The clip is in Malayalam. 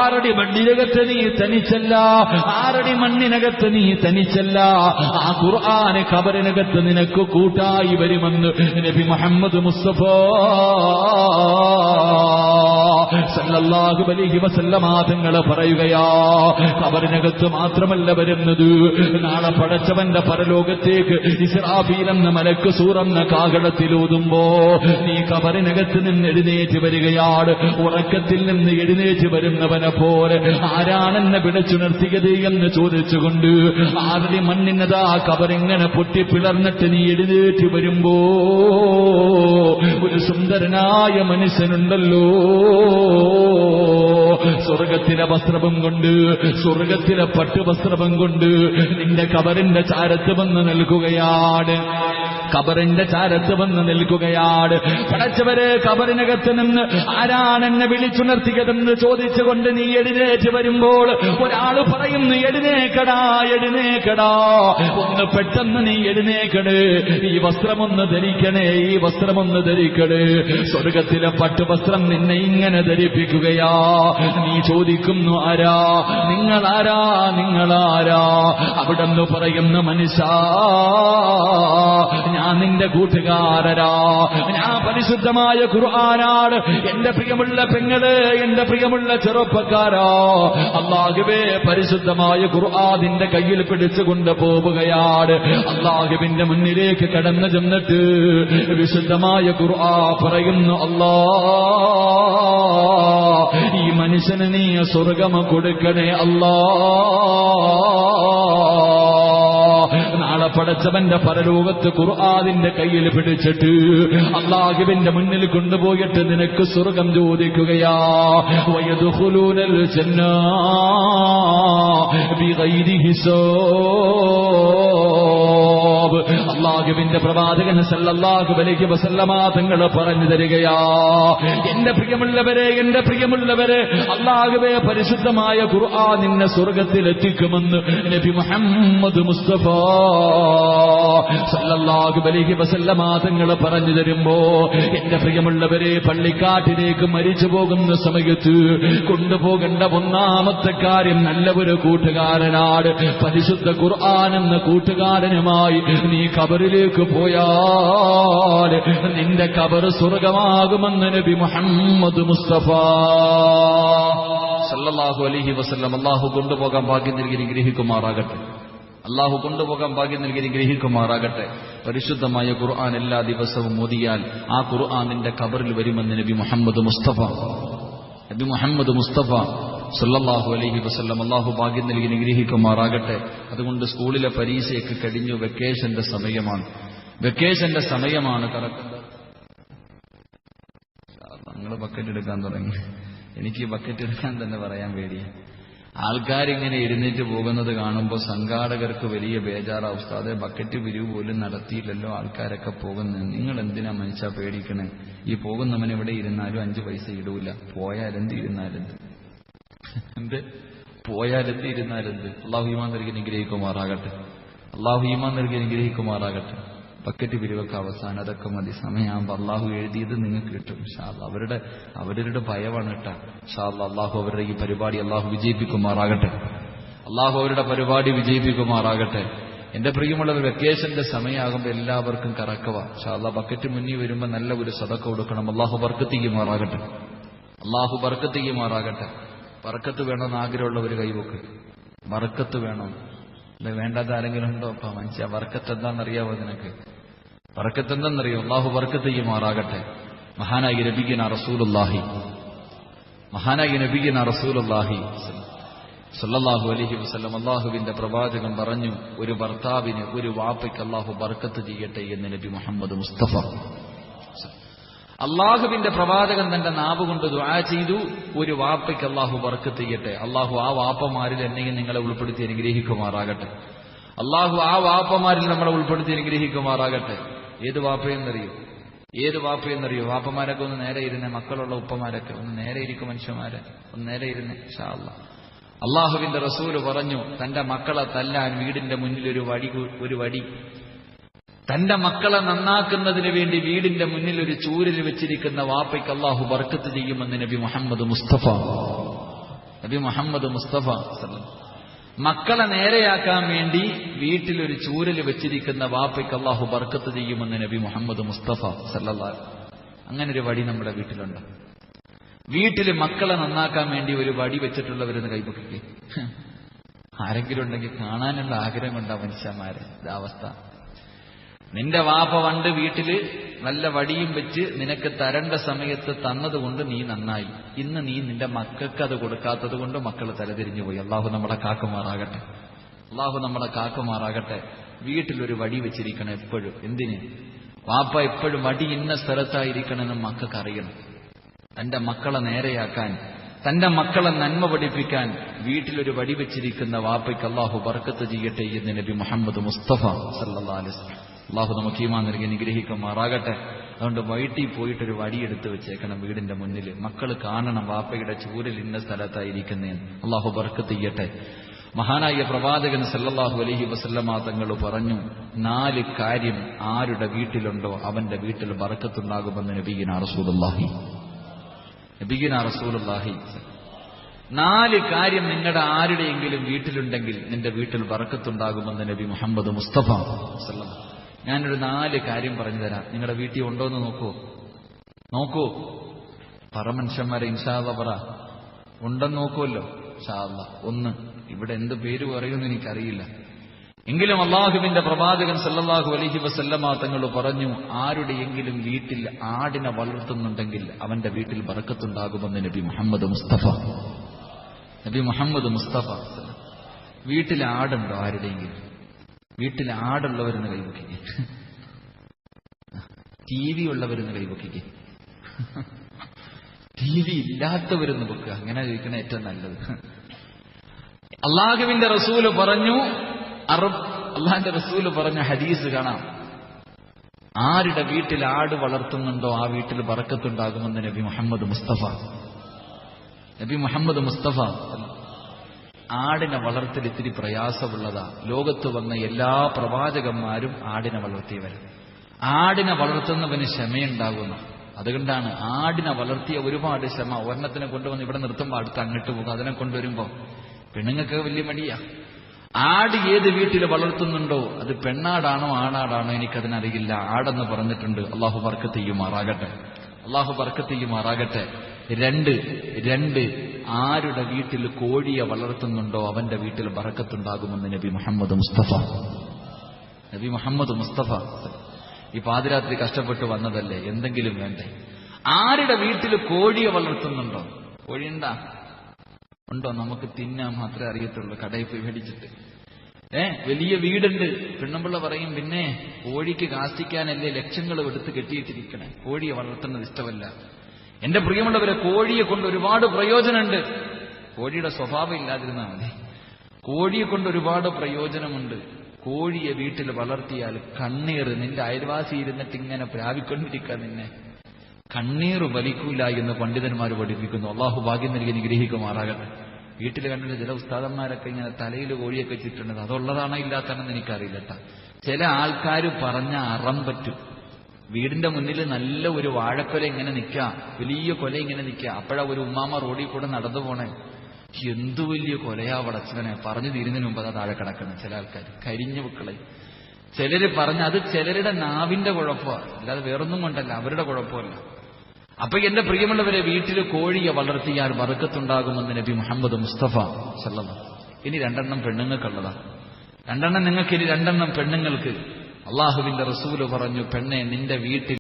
6 മണ്ണിനകത്ത് നീ തനിച്ചല്ല, 6 മണ്ണിനകത്ത് നീ തനിച്ചല്ല. ആ ഖുർആൻ ഖബറിനകത്ത് നിനക്ക് കൂട്ടായി വരുമെന്ന് നബി മുഹമ്മദ് മുസ്തഫ സല്ലല്ലാഹു അലൈഹി വസല്ലമ തങ്ങൾ പറയുകയാ. ഖബറിനകത്ത് മാത്രമല്ല വരുന്നത്, നാളെ പടച്ചവന്റെ പരലോകത്തേക്ക് ഇസ്രാഫീൽ എന്ന മലക്ക് സൂറന്ന കാഹളത്തിലൂതുമ്പോ നീ ഖബറിനകത്ത് നിന്ന് എഴുന്നേറ്റ് വരികയാണ്. ഉറക്കത്തിൽ നിന്ന് എഴുന്നേറ്റ് വരുന്നവനെ പോലെ ആരാണെന്നെ വിളിച്ചുണർത്തിയത് എന്ന് ചോദിച്ചുകൊണ്ട് 6 മണ്ണിനതാ ഖബറിങ്ങനെ പൊട്ടിപ്പിളർന്നിട്ട് നീ എഴുന്നേറ്റ് വരുമ്പോ ഒരു സുന്ദരനായ മനുഷ്യനുണ്ടല്ലോ, സ്വർഗത്തിലെ വസ്ത്രവും കൊണ്ട്, സ്വർഗത്തിലെ പട്ടുവസ്ത്രവും കൊണ്ട് നിന്റെ ഖബറിന്റെ ചാരത്ത് വന്ന് നിൽക്കുകയാണ്. ഖബറിന്റെ ചാരത്ത് വന്ന് നിൽക്കുകയാണ്. പടച്ചവരെ, ഖബറിനകത്ത് നിന്ന് ആരാണെന്നെ വിളിച്ചുണർത്തിയതെന്ന് ചോദിച്ചുകൊണ്ട് നീ എഴുന്നേറ്റ് വരുമ്പോൾ ഒരാൾ പറയുന്നു, എഴുന്നേക്കടാ എഴുന്നേക്കടാ, ഒന്ന് പെട്ടെന്ന് നീ എഴുന്നേക്കണേ, ഈ വസ്ത്രമൊന്ന് ധരിക്കണേ, ഈ വസ്ത്രമൊന്ന് ധരിക്കണേ. സ്വർഗത്തിലെ പട്ടുവസ്ത്രം നിന്നെ ഇങ്ങനെ ധരിപ്പിക്കുകയാ. നീ ചോദിക്കുന്നു, ആരാ നിങ്ങളാരാ, നിങ്ങളാരാ? അവിടെന്ന് പറയുന്ന മനുഷ്യ, ഞാൻ നിന്റെ കൂട്ടുകാരനാ, ഞാൻ പരിശുദ്ധമായ ഖുർആനാണ്. എന്റെ പ്രിയമുള്ള പെങ്ങള്, എന്റെ പ്രിയമുള്ള ചെറുപ്പക്കാരാ, അല്ലാഹുവേ പരിശുദ്ധമായ ഖുർആനിന്റെ കയ്യിൽ പിടിച്ചുകൊണ്ട് പോവുകയാണ്. അല്ലാഹുവിന്റെ മുന്നിലേക്ക് കടന്നു ചെന്നിട്ട് വിശുദ്ധമായ ഖുർആൻ പറയുന്നു, അല്ലാ ഈ മനുഷ്യന് നീ സ്വർഗം കൊടുക്കണേ അല്ലാ. നാളെ പടച്ചവന്റെ പരലോകത്ത് ഖുർആനിന്റെ കയ്യിൽ പിടിച്ചിട്ട് അല്ലാഹുവിന്റെ മുന്നിൽ കൊണ്ടുപോയിട്ട് നിനക്ക് സ്വർഗം ചോദിക്കുകയാ. വയദ്ഖുലൂനൽ ജന്ന ബിഗൈരി ഹിസാബ്. അല്ലാഹുവിന്റെ പ്രവാചകൻ സല്ലല്ലാഹു അലൈഹി വസല്ലമ തങ്ങൾ പറഞ്ഞു തരികയാ, എന്റെ പ്രിയമുള്ളവരെ, എന്റെ പ്രിയമുള്ളവരെ, അല്ലാഹുവേ പരിശുദ്ധമായ ഖുർആൻ നിന്നെ സ്വർഗത്തിൽ എത്തിക്കുമെന്ന് നബി മുഹമ്മദ് മുസ്തഫ സല്ലല്ലാഹു അലൈഹി വസല്ലമ തങ്ങൾ പറഞ്ഞു തരുമ്പോ, എന്റെ പ്രിയമുള്ളവരെ, പള്ളിക്കാട്ടിലേക്ക് മരിച്ചു പോകുന്ന സമയത്ത് കൊണ്ടുപോകേണ്ട ഒന്നാമത്തെ കാര്യം നല്ല ഒരു കൂട്ടുകാരനാണ്. പരിശുദ്ധ ഖുർആൻ എന്ന കൂട്ടുകാരനുമായി നീ ഖബറിലേക്ക് പോയാൽ നിന്റെ ഖബർ സ്വർഗമാകുമെന്ന് നബി മുഹമ്മദ് മുസ്തഫ സല്ലല്ലാഹു അലൈഹി വസല്ലം. അല്ലാഹു കൊണ്ടുപോകാൻ ഭാഗ്യം നൽകി ഗ്രഹിക്കുമാറാകട്ടെ. അല്ലാഹു കൊണ്ടുപോകാൻ ഭാഗ്യം നൽകി ഗ്രഹിക്കുമാറാകട്ടെ. പരിശുദ്ധമായ ഖുർആൻ എല്ലാ ദിവസവും ഓതിയാൽ ആ ഖുർആൻ നിന്റെ ഖബറിൽ വരുമെന്ന് നബി മുഹമ്മദ് മുസ്തഫ സല്ലല്ലാഹു അലൈഹി വസല്ലം. അല്ലാഹു ഭാഗ്യം നൽകി ഗ്രഹിക്കുമാറാകട്ടെ. അതുകൊണ്ട് സ്കൂളിലെ പരീക്ഷയൊക്കെ കഴിഞ്ഞു, വെക്കേഷന്റെ സമയമാണ്. വെക്കേഷന്റെ സമയമാണ് കറക്കുന്നത്. നിങ്ങൾ ബക്കറ്റ് എടുക്കാൻ തുടങ്ങി. എനിക്ക് ബക്കറ്റ് എടുക്കാൻ തന്നെ പറയാൻ പേടിയാണ്. ആൾക്കാരിങ്ങനെ എഴുന്നേറ്റ് പോകുന്നത് കാണുമ്പോൾ സംഘാടകർക്ക് വലിയ ബേജാറാ. ഉസ്താദെ, ബക്കറ്റ് പിരിവ് പോലും നടത്തിയില്ലല്ലോ, ആൾക്കാരൊക്കെ പോകുന്നത്. നിങ്ങൾ എന്തിനാ മനുഷ്യ പേടിക്കണേ? ഈ പോകുന്നവൻ എവിടെ ഇരുന്നാലും 5 പൈസ ഇടൂല. പോയാലെന്ത് ഇരുന്നാലെന്ത്, പോയാലെന്ത് ഇരുന്നാലെന്ത്. അല്ലാഹു ഈമാൻ നൽകി അനുഗ്രഹിക്കുമാറാകട്ടെ. അല്ലാഹു ഈമാൻ നൽകി അനുഗ്രഹിക്കുമാറാകട്ടെ. ബക്കറ്റ് പിരിവൊക്കെ അവസാനം, അതൊക്കെ മതി. സമയമാകുമ്പോൾ അള്ളാഹു എഴുതിയത് നിങ്ങൾക്ക് കിട്ടും ഇൻഷാ അല്ലാഹ്. അവരുടെ ഭയമാണ് കേട്ടാ. ഇൻഷാ അല്ലാഹ് അള്ളാഹു അവരുടെ ഈ പരിപാടി അള്ളാഹു വിജയിപ്പിക്കുമാറാകട്ടെ. അള്ളാഹു അവരുടെ പരിപാടി വിജയിപ്പിക്കുമാറാകട്ടെ. എന്റെ പ്രിയമുള്ളവർ, വെക്കേഷന്റെ സമയമാകുമ്പോൾ എല്ലാവർക്കും കറക്കവാ. ഇൻഷാ അല്ലാഹ് ബക്കറ്റ് മുന്നിൽ വരുമ്പോൾ നല്ല ഒരു സദഖ കൊടുക്കണം. അള്ളാഹു ബർക്കത്ത് ചെയ്യുമാറാകട്ടെ. അള്ളാഹു ബർക്കത്ത് ചെയ്യുമാറാകട്ടെ. ബർക്കത്ത് വേണമെന്ന് ആഗ്രഹമുള്ളവർ കൈവക്ക്. ബർക്കത്ത് വേണം. അല്ലെ, വേണ്ടാത്ത ആരെങ്കിലും ഉണ്ടോ? അപ്പ മനുഷ്യ, ബർക്കത്ത് എന്താണെന്നറിയാവോ നിനക്ക്? ബർക്കത്ത് എന്തെന്നറിയോ? അള്ളാഹു ബർക്കത്ത് ചെയ്യുമാറാകട്ടെ. മഹാനായി നബിയുനാ റസൂലുള്ളാഹി സല്ലല്ലാഹു അലൈഹി വസല്ലം, അല്ലാഹുവിന്റെ പ്രവാചകൻ പറഞ്ഞു, ഒരു ഭർത്താവിന്, ഒരു വാപ്പയ്ക്ക് അല്ലാഹു ബർക്കത്ത് ചെയ്യട്ടെ എന്ന് നബി മുഹമ്മദ് മുസ്തഫ. അള്ളാഹുവിന്റെ പ്രവാചകൻ തന്റെ നാവ് കൊണ്ട് ദുആ ചെയ്തു, ഒരു വാപ്പയ്ക്ക് അള്ളാഹു ബർക്കത്ത് ചെയ്യട്ടെ. അള്ളാഹു ആ വാപ്പമാരിൽ എന്നെയും നിങ്ങളെ ഉൾപ്പെടുത്തി അനുഗ്രഹിക്കുമാറാകട്ടെ. അള്ളാഹു ആ വാപ്പമാരിൽ നമ്മളെ ഉൾപ്പെടുത്തി അനുഗ്രഹിക്കുമാറാകട്ടെ. ഏത് വാപ്പയെന്നറിയോ? ഏത് വാപ്പയെന്നറിയോ? വാപ്പമാരൊക്കെ ഒന്ന് നേരെ ഇരുന്നേ. മക്കളുള്ള ഉപ്പമാരൊക്കെ ഒന്ന് നേരെ ഇരിക്കും. മനുഷ്യന്മാരെ ഒന്ന് നേരെ ഇരുന്നേ ഇൻഷാ അല്ലാഹ്. അള്ളാഹുവിന്റെ റസൂല് പറഞ്ഞു, തന്റെ മക്കളെ തല്ലാൻ വീടിന്റെ മുന്നിൽ ഒരു വടി, തന്റെ മക്കളെ നന്നാക്കുന്നതിന് വേണ്ടി വീടിന്റെ മുന്നിൽ ഒരു ചൂരൽ വെച്ചിരിക്കുന്ന വാപ്പയ്ക്ക് അള്ളാഹു ബർക്കത്ത് ചെയ്യുമെന്ന് നബി മുഹമ്മദ് മുസ്തഫ. നബി മുഹമ്മദ് മുസ്തഫ മക്കളെ നേരെയാക്കാൻ വേണ്ടി വീട്ടിലൊരു ചൂരൽ വെച്ചിരിക്കുന്ന വാപ്പയ്ക്ക് അള്ളാഹു ബർക്കത്ത് ചെയ്യുമെന്ന് നബി മുഹമ്മദ് മുസ്തഫ സല്ലല്ലാഹു. അങ്ങനെ ഒരു വടി നമ്മുടെ വീട്ടിലുണ്ട്. വീട്ടിൽ മക്കളെ നന്നാക്കാൻ വേണ്ടി ഒരു വടി വെച്ചിട്ടുള്ളവരെന്ന് കൈപൊക്കിക്കേ. ആരെങ്കിലും ഉണ്ടെങ്കിൽ കാണാനുള്ള ആഗ്രഹം കൊണ്ടാ മനുഷ്യന്മാരെ ഇതാവസ്ഥ. നിന്റെ വാപ്പ പണ്ട് വീട്ടില് നല്ല വടിയും വെച്ച് നിനക്ക് തരേണ്ട സമയത്ത് തന്നതുകൊണ്ട് നീ നന്നായി. ഇന്ന് നീ നിന്റെ മക്കൾക്ക് അത് കൊടുക്കാത്തത് കൊണ്ട് മക്കൾ തലതിരിഞ്ഞു പോയി. അള്ളാഹു നമ്മളെ കാക്കുമാറാകട്ടെ, അള്ളാഹു നമ്മളെ കാക്കുമാറാകട്ടെ. വീട്ടിലൊരു വടി വെച്ചിരിക്കണം എപ്പോഴും. എന്തിന്? വാപ്പ എപ്പോഴും വടി ഇന്ന സ്ഥലത്തായിരിക്കണമെന്ന് മക്കൾക്ക് അറിയണം. തന്റെ മക്കളെ നേരെയാക്കാൻ, തന്റെ മക്കളെ നന്മ പഠിപ്പിക്കാൻ വീട്ടിലൊരു വടി വെച്ചിരിക്കുന്ന വാപ്പയ്ക്ക് അള്ളാഹു ബർക്കത്ത് ചെയ്യട്ടെ എന്ന് നബി മുഹമ്മദ് മുസ്തഫ സല്ലല്ലാഹു അലൈഹി വസല്ലം. അള്ളാഹു നമുക്ക് ഈമാൻ നൽകി അനുഗ്രഹിക്കുമാറാകട്ടെ. അതുകൊണ്ട് വൈകിട്ട് പോയിട്ടൊരു വടിയെടുത്ത് വെച്ചേക്കണം വീടിന്റെ മുന്നിൽ. മക്കൾ കാണണം വാപ്പയുടെ ചൂരൽ ഇന്ന സ്ഥലത്തായിരിക്കുന്നേന്ന്. അള്ളാഹു ബർക്കത്ത് ചെയ്യട്ടെ. മഹാനായ പ്രവാചകൻ സല്ലല്ലാഹു അലൈഹി വസല്ലമ തങ്ങൾ പറഞ്ഞു, 4 കാര്യം ആരുടെ വീട്ടിലുണ്ടോ അവന്റെ വീട്ടിൽ ബർക്കത്തുണ്ടാകുമെന്ന് നബിയുനാ റസൂലുള്ളാഹി. 4 കാര്യം നിങ്ങളുടെ ആരുടെയെങ്കിലും വീട്ടിലുണ്ടെങ്കിൽ നിന്റെ വീട്ടിൽ ബർക്കത്തുണ്ടാകുമെന്ന് നബി മുഹമ്മദ് മുസ്തഫ സല്ലല്ലാഹു. ഞാനൊരു 4 കാര്യം പറഞ്ഞു തരാം. നിങ്ങളുടെ വീട്ടിൽ ഉണ്ടോന്ന് നോക്കൂ. പറ മനുഷ്യന്മാരെ, ഇൻഷാ അല്ലാഹ് പറ. ഉണ്ടെന്ന് നോക്കുമല്ലോ ഇൻഷാ അല്ലാഹ്. 1, ഇവിടെ എന്ത് പേര് പറയുമെന്ന് എനിക്കറിയില്ല, എങ്കിലും അള്ളാഹുവിന്റെ പ്രവാചകൻ സല്ലല്ലാഹു അലൈഹി വസല്ലമ തങ്ങൾ പറഞ്ഞു, ആരുടെയെങ്കിലും വീട്ടിൽ ആടിനെ വളർത്തുന്നുണ്ടെങ്കിൽ അവന്റെ വീട്ടിൽ ബർക്കത്തുണ്ടാകുമെന്ന് നബി മുഹമ്മദ് മുസ്തഫ. നബി മുഹമ്മദ് മുസ്തഫ. വീട്ടിൽ ആടുണ്ടോ ആരുടെയെങ്കിലും? വീട്ടിൽ ആടുള്ളവരെന്ന് കൈവക്കിക്കേ. TV ഉള്ളവരെന്ന് കൈവക്കിക്കേ. TV ഇല്ലാത്തവരെന്ന് വെക്കുക. അങ്ങനെ ചോദിക്കണ ഏറ്റവും നല്ലത്. അള്ളാഹുവിന്റെ റസൂല് പറഞ്ഞു, അള്ളാഹിന്റെ റസൂല് പറഞ്ഞ ഹദീസ് കാണാം, ആരുടെ വീട്ടിൽ ആട് വളർത്തുന്നുണ്ടോ ആ വീട്ടിൽ ബർക്കത്തുണ്ടാകുമെന്ന് നബി മുഹമ്മദ് മുസ്തഫ. നബി മുഹമ്മദ് മുസ്തഫ. ആടിനെ വളർത്തൽ ഇത്തിരി പ്രയാസമുള്ളതാ. ലോകത്ത് വന്ന എല്ലാ പ്രവാചകന്മാരും ആടിനെ വളർത്തിയവർ. ആടിനെ വളർത്തുന്നവന് ക്ഷമയുണ്ടാകുന്ന, അതുകൊണ്ടാണ് ആടിനെ വളർത്തിയ ഒരുപാട് ക്ഷമ. ഒരെണ്ണത്തിനെ കൊണ്ടുവന്ന് ഇവിടെ നിർത്തുമ്പോൾ അടുത്ത് അങ്ങോട്ട് പോകും. അതിനെ കൊണ്ടുവരുമ്പോ പെണ്ണുങ്ങൾക്ക് വലിയ മടിയാ. ആട് ഏത് വീട്ടിൽ വളർത്തുന്നുണ്ടോ അത് പെണ്ണാടാണോ ആണാടാണോ എനിക്കതിനറിയില്ല. ആടെന്ന് പറഞ്ഞിട്ടുണ്ട്. അള്ളാഹു ബർക്കത്ത് ചെയ്യുമാറാകട്ടെ, അള്ളാഹു ബർക്കത്ത് ചെയ്യുമാറാകട്ടെ. 2 ആരുടെ വീട്ടിൽ കോഴിയെ വളർത്തുന്നുണ്ടോ അവന്റെ വീട്ടിൽ ബർക്കത്തുണ്ടാകുമെന്ന് നബി മുഹമ്മദ് മുസ്തഫ. നബി മുഹമ്മദ് മുസ്തഫ. ഈ പാതിരാത്രി കഷ്ടപ്പെട്ട് വന്നതല്ലേ, എന്തെങ്കിലും വേണ്ടേ? ആരുടെ വീട്ടിൽ കോഴിയെ വളർത്തുന്നുണ്ടോ? കോഴിയുണ്ടാ? ഉണ്ടോ? നമുക്ക് തിന്നാൻ മാത്രമേ അറിയത്തുള്ളൂ, കടയിൽ പോയി മേടിച്ചിട്ട്. വലിയ വീടുണ്ട്. പെണ്ണുമ്പിള്ള പറയും, പിന്നെ കോഴിക്ക് കാസ്റ്റിക്കാനല്ലേ ലക്ഷങ്ങൾ എടുത്ത് കെട്ടിയിട്ടിരിക്കണേ, കോഴിയെ വളർത്തുന്നത് ഇഷ്ടമല്ല. എന്റെ പ്രിയമുള്ളവരെ, കോഴിയെ കൊണ്ട് ഒരുപാട് പ്രയോജനമുണ്ട്. കോഴിയുടെ സ്വഭാവം ഇല്ലാതിരുന്നാൽ മതി. കോഴിയെ കൊണ്ട് ഒരുപാട് പ്രയോജനമുണ്ട്. കോഴിയെ വീട്ടിൽ വളർത്തിയാൽ കണ്ണീർ, നിന്റെ അയൽവാസി ഇരുന്നിട്ട് ഇങ്ങനെ പ്രാപിക്കൊണ്ടിരിക്കുക, നിന്നെ കണ്ണീർ വലിക്കൂല എന്ന് പണ്ഡിതന്മാർ പഠിപ്പിക്കുന്നു. അള്ളാഹു ഭാഗ്യം നൽകി അനുഗ്രഹിക്കുമാറാകട്ടെ. വീട്ടിൽ കണ്ടിട്ട് ചില ഉസ്താദന്മാരൊക്കെ ഇങ്ങനെ തലയിൽ കോഴിയൊക്കെ വെച്ചിട്ടുണ്ട്. അതുള്ളതാണോ ഇല്ലാത്തതാണെന്ന് എനിക്കറിയില്ല കേട്ടോ. ചില ആൾക്കാർ പറഞ്ഞ അറം പറ്റും. വീടിന്റെ മുന്നിൽ നല്ല ഒരു വാഴക്കൊല ഇങ്ങനെ നിൽക്കുക, വലിയ കൊല ഇങ്ങനെ നിൽക്കുക. അപ്പോഴാ ഒരു ഉമ്മാമ റോഡിൽ കൂടെ നടന്നു പോണേ. എന്തു വലിയ കൊലയാ പടച്ചവനെ, പറഞ്ഞു തീരുന്നതിന് മുമ്പ് അതാ താഴെ കിടക്കണം. ചില ആൾക്കാർ കരിഞ്ഞ മക്കളെ. ചിലര് പറഞ്ഞ അത് ചിലരുടെ നാവിന്റെ കുഴപ്പമാണ്, അല്ലാതെ വേറൊന്നും കൊണ്ടല്ല, അവരുടെ കുഴപ്പമല്ല. അപ്പൊ എന്റെ പ്രിയമുള്ളവരെ, വീട്ടിൽ കോഴിയെ വളർത്തിയാൽ ബർക്കത്തുണ്ടാകുമെന്ന് നബി മുഹമ്മദ് മുസ്തഫ സല്ലല്ലാഹു. ഇനി 2 പെണ്ണുങ്ങൾക്കുള്ളതാ. 2 നിങ്ങൾക്ക്, ഇനി 2 പെണ്ണുങ്ങൾക്ക്. അള്ളാഹുവിന്റെ റസൂല് പറഞ്ഞു, പെണ്ണെ നിന്റെ വീട്ടിൽ